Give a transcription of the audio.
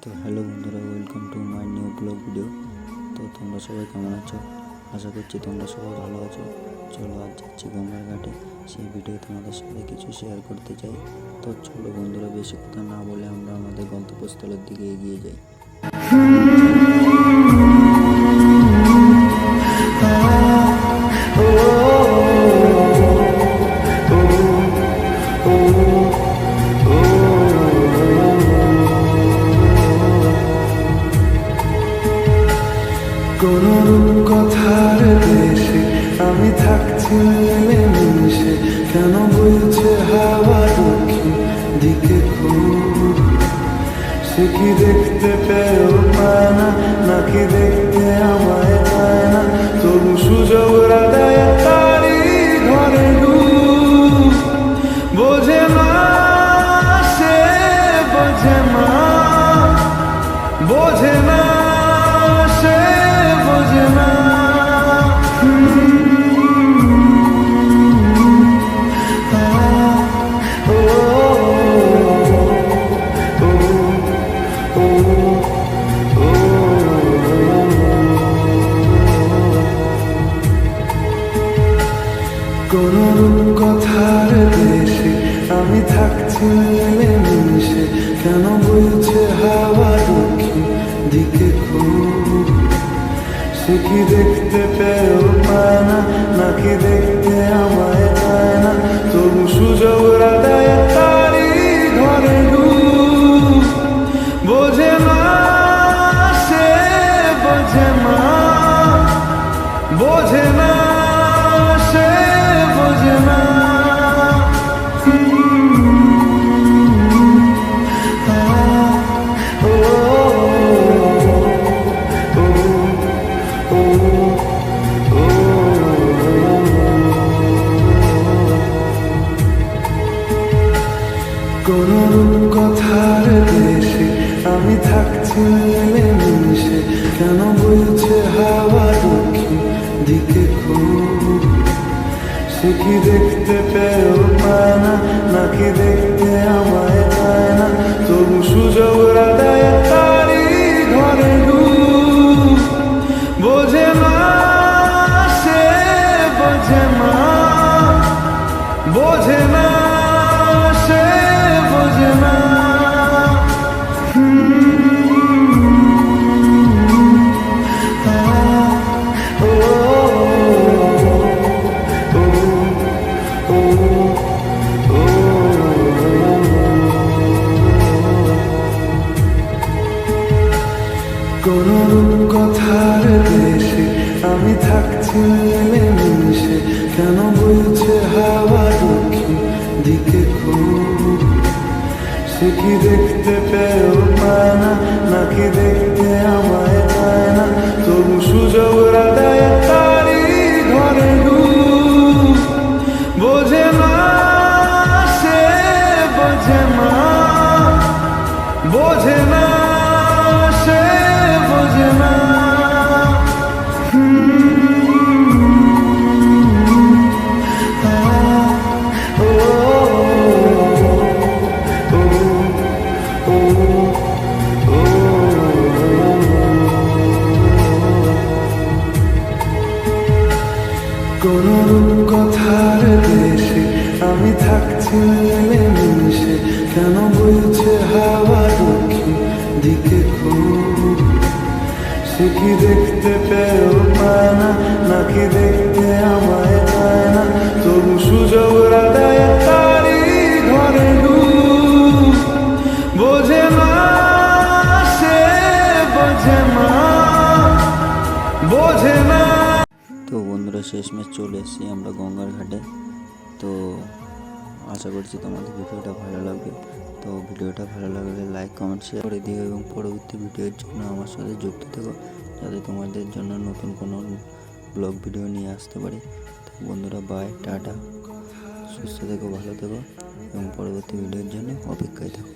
তো হ্যালো বন্ধুরা, welcome to my new blog video. তো তোমরা সবাই কেমন আছো? আশা করছি তোমরা সবাই ভালো আছো। চলো আজ যাচ্ছি গঙ্গার ঘাটে, সেই ভিডিও তোমাদের সাথে কিছু শেয়ার করতে চাই। তো চলো বন্ধুরা, বেশি কথা না বলে আমরা আমাদের গন্তব্যস্থলের দিকে এগিয়ে যাই। কোন কথার দেশে আমি থাকছি মিলেমিশে, কেন বইছে হাওয়া দক্ষিণ দিকে খুব? সে কি দেখতে পেয়েও পায় না, নাকি দেখতে আমায় পায় না? তবু সুযোগ রাধায় তারি ঘরে ডুব। বোঝে না সে, বোঝে না, বোঝে না সে, বোঝে না। কোন কথার দেশে আমি থাকছি মিলেমিশে, কেন বইছে হাওয়া দক্ষিণ দিকে খুব? সে কি দেখতে পেয়েও পায় না, নাকি দেখতে আমায় পায় না? তবু সুযোগ রাধায় তারি ঘরে ডুব। বোঝে না সে, বোঝে না, বোঝে না সে, বোঝে না। কোন কথার দেশে আমি থাকছি মিলেমিশে, কেন বইছে হাওয়া দক্ষিণ দিকে খুব? সে কি দেখতে পেয়েও পায় না, নাকি দেখতে আমায় পায় না? তবু সুযোগ রাধায় তারি ঘরে ডুব। বোঝে না সে, বোঝে না, বোঝে না সে, বোঝে না। কোন কথার দেশে আমি থাকছি মিলেমিশে, কেন বইছে হাওয়া দক্ষিণ দিকে খুব? সে কি দেখতে পেয়েও পায় না, নাকি দেখতে আমায় পায় না? তবু সুযোগ রাধায় তারি ঘরে ডুব। বোঝে না সে, বোঝে না, বোঝে না সে, বোঝে না। কোন কথার দেশে আমি থাকছি মিলেমিশে, কেন বইছে হাওয়া দক্ষিণ দিকে খুব? সে কি দেখতে পেয়েও পায় না, নাকি দেখতে আমায় পায় না? তবু সুযোগ রাধায় তারি ঘরে ডুব। বোঝে না সে, বোঝে না, বোঝে না। তো বন্ধুরা, শেষমেশ চলে এসেছি আমরা গঙ্গার ঘাটে। তো আশা করছি তোমাদের ভিডিওটা ভালো লাগবে। তো ভিডিওটা ভালো লাগলে লাইক, কমেন্ট, শেয়ার করে দিও এবং পরবর্তী ভিডিওর জন্য আমার সাথে যুক্ত থেকো, যাতে তোমাদের জন্য নতুন কোনো ব্লগ ভিডিও নিয়ে আসতে পারি। তো বন্ধুরা, বাই, টাটা, সুস্থ থেকো, ভালো থেকো এবং পরবর্তী ভিডিওর জন্য অপেক্ষায় থাকো।